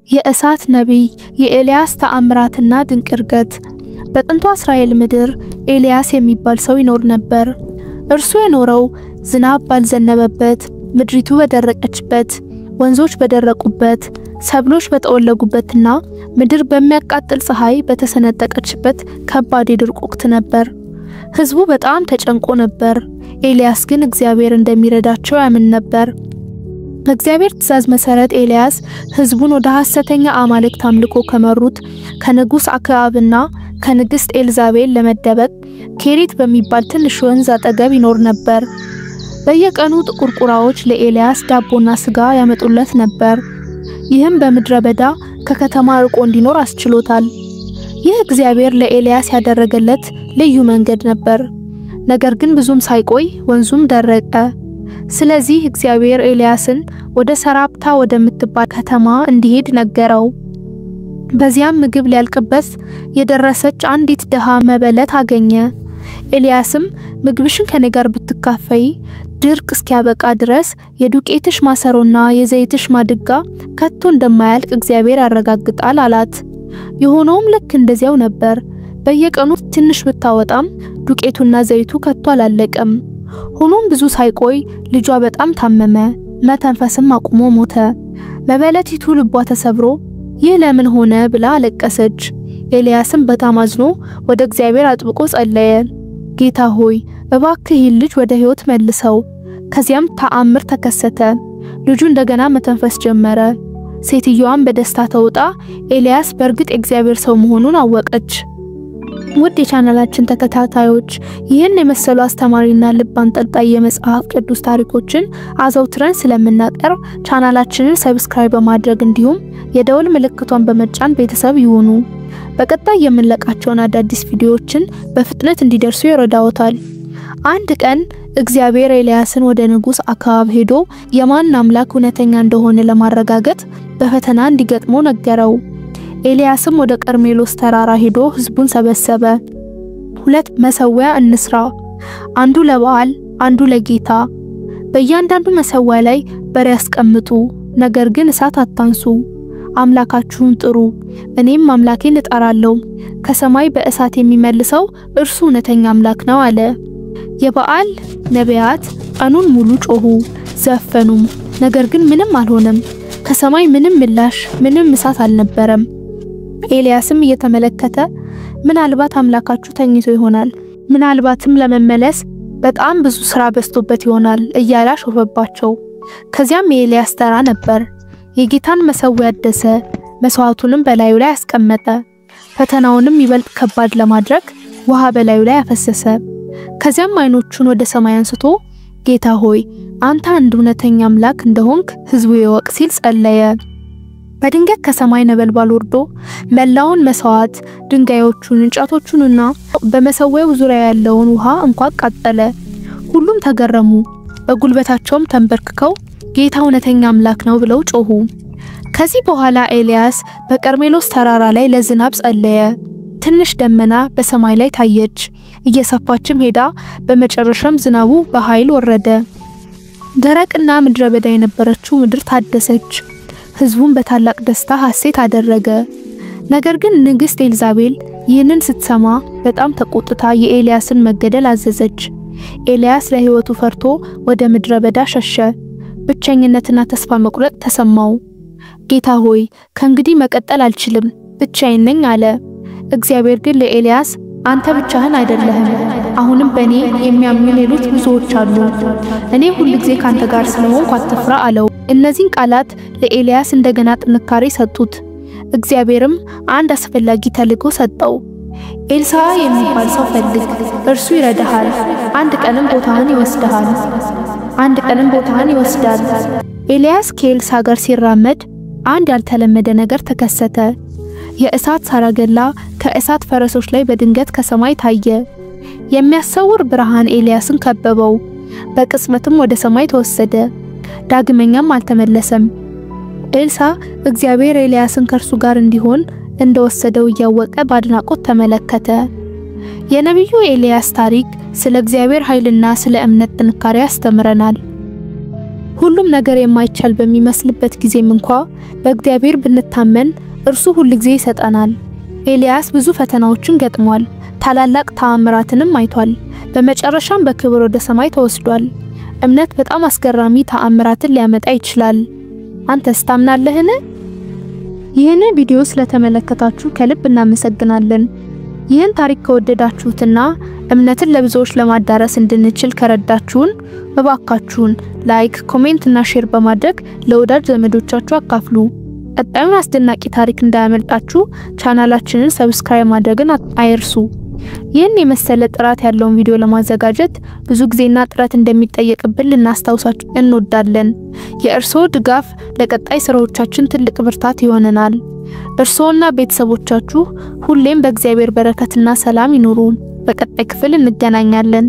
የእሳት ነቢይ የኤልያስ ተአምራትና ድንቅ እርገት። በጥንቱ እስራኤል ምድር ኤልያስ የሚባል ሰው ይኖር ነበር። እርሱ የኖረው ዝናብ ባልዘነበበት፣ ምድሪቱ በደረቀችበት፣ ወንዞች በደረቁበት፣ ሰብሎች በተወለጉበትና ምድር በሚያቃጥል ፀሐይ በተሰነጠቀችበት ከባድ የድርቅ ወቅት ነበር። ሕዝቡ በጣም ተጨንቆ ነበር። ኤልያስ ግን እግዚአብሔር እንደሚረዳቸው ያምን ነበር። በእግዚአብሔር ትእዛዝ መሰረት ኤልያስ ሕዝቡን ወደ ሐሰተኛ አማልክት አምልኮ ከመሩት ከንጉስ አክዓብና ከንግስት ኤልዛቤል ለመደበቅ ኬሪት በሚባል ትንሽ ወንዝ አጠገብ ይኖር ነበር። በየቀኑ ጥቁር ቁራዎች ለኤልያስ ዳቦና ስጋ ያመጡለት ነበር። ይህም በምድረ በዳ ከከተማ ርቆ እንዲኖር አስችሎታል። ይህ እግዚአብሔር ለኤልያስ ያደረገለት ልዩ መንገድ ነበር። ነገር ግን ብዙም ሳይቆይ ወንዙም ደረቀ። ስለዚህ እግዚአብሔር ኤልያስን ወደ ሰራፕታ ወደምትባል ከተማ እንዲሄድ ነገረው። በዚያም ምግብ ሊያልቅበት የደረሰች አንዲት ደሃ መበለት አገኘ። ኤልያስም ምግብሽን ከኔ ጋር ብትካፈይ ድርቅ እስኪያበቃ ድረስ የዱቄትሽ ማሰሮና የዘይትሽ ማድጋ ከቶ እንደማያልቅ እግዚአብሔር ያረጋግጣል አላት። የሆነውም ልክ እንደዚያው ነበር። በየቀኑ ትንሽ ብታወጣም ዱቄቱና ዘይቱ ከቶ አላለቀም። ሆኖም ብዙ ሳይቆይ ልጇ በጣም ታመመ፣ መተንፈስም አቁሞ ሞተ። መበለቲቱ ልቧ ተሰብሮ ይህ ለምን ሆነ ብላ አለቀሰች። ኤልያስም በጣም አዝኖ ወደ እግዚአብሔር አጥብቆ ጸለየ። ጌታ ሆይ እባክህ ይህን ልጅ ወደ ሕይወት መልሰው። ከዚያም ተአምር ተከሰተ። ልጁ እንደገና መተንፈስ ጀመረ። ሴትየዋም በደስታ ተውጣ ኤልያስ በእርግጥ እግዚአብሔር ሰው መሆኑን አወቀች። ውድ የቻናላችን ተከታታዮች ይህን የመሰሉ አስተማሪና ልብ አንጠልጣይ የመጽሐፍ ቅዱስ ታሪኮችን አዘውትረን ስለምናቀርብ ቻናላችንን ሰብስክራይብ በማድረግ እንዲሁም የደወል ምልክቷን በመጫን ቤተሰብ ይሁኑ። በቀጣይ የምንለቃቸውን አዳዲስ ቪዲዮዎችን በፍጥነት እንዲደርሱ ይረዳዎታል። አንድ ቀን እግዚአብሔር ኤልያስን ወደ ንጉስ አክዓብ ሄዶ የማን አምላክ እውነተኛ እንደሆነ ለማረጋገጥ በፈተና እንዲገጥመው ነገረው። ኤልያስም ወደ ቀርሜሎስ ተራራ ሄዶ ሕዝቡን ሰበሰበ። 2 መሰዊያ እንስራ፣ አንዱ ለበዓል አንዱ ለጌታ። በእያንዳንዱ መሰዊያ ላይ በሬ ያስቀምጡ፣ ነገር ግን እሳት አታንሱ። አምላካችሁን ጥሩ፣ እኔም አምላኬን እጠራለሁ። ከሰማይ በእሳት የሚመልሰው እርሱ እውነተኛ አምላክ ነው አለ። የበዓል ነቢያት ቀኑን ሙሉ ጮሁ፣ ዘፈኑም፣ ነገር ግን ምንም አልሆነም። ከሰማይ ምንም ምላሽ፣ ምንም እሳት አልነበረም። ኤልያስም እየተመለከተ ምናልባት አምላካችሁ ተኝቶ ይሆናል፣ ምናልባትም ለመመለስ በጣም ብዙ ስራ በስቶበት ይሆናል እያለ አሾፈባቸው። ከዚያም የኤልያስ ተራ ነበር። የጌታን መሰዊያ አደሰ፣ መስዋዕቱንም በላዩ ላይ አስቀመጠ። ፈተናውንም ይበልጥ ከባድ ለማድረግ ውሃ በላዩ ላይ አፈሰሰ። ከዚያም አይኖቹን ወደ ሰማይ አንስቶ ጌታ ሆይ አንተ አንድ እውነተኛ አምላክ እንደሆንክ ሕዝቡ ይወቅ ሲል ጸለየ። በድንገት ከሰማይ ነበልባል ወርዶ መላውን መስዋዕት፣ ድንጋዮቹን፣ እንጨቶቹንና በመሰዊያው ዙሪያ ያለውን ውሃ እንኳን አቃጠለ። ሁሉም ተገረሙ። በጉልበታቸውም ተንበርክከው ጌታ እውነተኛ አምላክ ነው ብለው ጮሁ። ከዚህ በኋላ ኤልያስ በቀርሜሎስ ተራራ ላይ ለዝናብ ጸለየ። ትንሽ ደመና በሰማይ ላይ ታየች፣ እየሰፋችም ሄዳ በመጨረሻም ዝናቡ በኃይል ወረደ። ደረቅና ምድረ በዳ የነበረችው ምድር ታደሰች። ሕዝቡም በታላቅ ደስታ ሐሴት አደረገ። ነገር ግን ንግስት ኤልዛቤል ይህንን ስትሰማ በጣም ተቆጥታ የኤልያስን መገደል አዘዘች። ኤልያስ ለሕይወቱ ፈርቶ ወደ ምድረ በዳ ሸሸ። ብቸኝነትና ተስፋ መቁረጥ ተሰማው። ጌታ ሆይ ከእንግዲህ መቀጠል አልችልም፣ ብቻዬን ነኝ አለ። እግዚአብሔር ግን ለኤልያስ አንተ ብቻህን አይደለህም፣ አሁንም በእኔ የሚያምኑ ሌሎች ብዙዎች አሉ። እኔ ሁልጊዜ ካንተ ጋር ስለሆንኩ አትፍራ አለው። እነዚህን ቃላት ለኤልያስ እንደገና ጥንካሬ ሰጡት። እግዚአብሔርም አንድ አስፈላጊ ተልእኮ ሰጠው። ኤልሳ የሚባል ሰው ፈልግ፣ እርሱ ይረዳሃል፣ አንድ ቀንም ቦታህን ይወስዳል። ኤልያስ ከኤልሳ ጋር ሲራመድ አንድ ያልተለመደ ነገር ተከሰተ። የእሳት ሰረገላ ከእሳት ፈረሶች ላይ በድንገት ከሰማይ ታየ። የሚያሰውር ብርሃን ኤልያስን ከበበው። በቅጽበትም ወደ ሰማይ ተወሰደ፣ ዳግመኛም አልተመለሰም። ኤልሳ እግዚአብሔር ኤልያስን ከርሱ ጋር እንዲሆን እንደወሰደው እያወቀ ባድናቆት ተመለከተ። የነብዩ ኤልያስ ታሪክ ስለ እግዚአብሔር ኃይልና ስለ እምነት ጥንካሬ ያስተምረናል። ሁሉም ነገር የማይቻል በሚመስልበት ጊዜም እንኳን በእግዚአብሔር ብንታመን እርሱ ሁሉ ጊዜ ይሰጠናል። ኤልያስ ብዙ ፈተናዎችን ገጥሟል። ታላላቅ ተአምራትንም አይቷል። በመጨረሻም በክብር ወደ ሰማይ ተወስዷል። እምነት በጣም አስገራሚ ተአምራትን ሊያመጣ ይችላል። አንተስ ታምናለህን? ይህን ቪዲዮ ስለተመለከታችሁ ከልብ እናመሰግናለን። ይህን ታሪክ ከወደዳችሁትና እምነትን ለብዙዎች ለማዳረስ እንድንችል ከረዳችሁን እባካችሁን ላይክ፣ ኮሜንት እና ሼር በማድረግ ለወዳጅ ዘመዶቻችሁ አካፍሉ። ቀጣዩን አስደናቂ ታሪክ እንዳያመልጣችሁ ቻናላችንን ሰብስክራይብ ማድረግን አይርሱ። ይህን የመሰለ ጥራት ያለውን ቪዲዮ ለማዘጋጀት ብዙ ጊዜና ጥረት እንደሚጠየቅብን ልናስታውሳችሁ እንወዳለን። የእርስዎ ድጋፍ ለቀጣይ ስራዎቻችን ትልቅ ብርታት ይሆነናል። እርስዎና ቤተሰቦቻችሁ ሁሌም በእግዚአብሔር በረከትና ሰላም ይኑሩ። በቀጣይ ክፍል እንገናኛለን።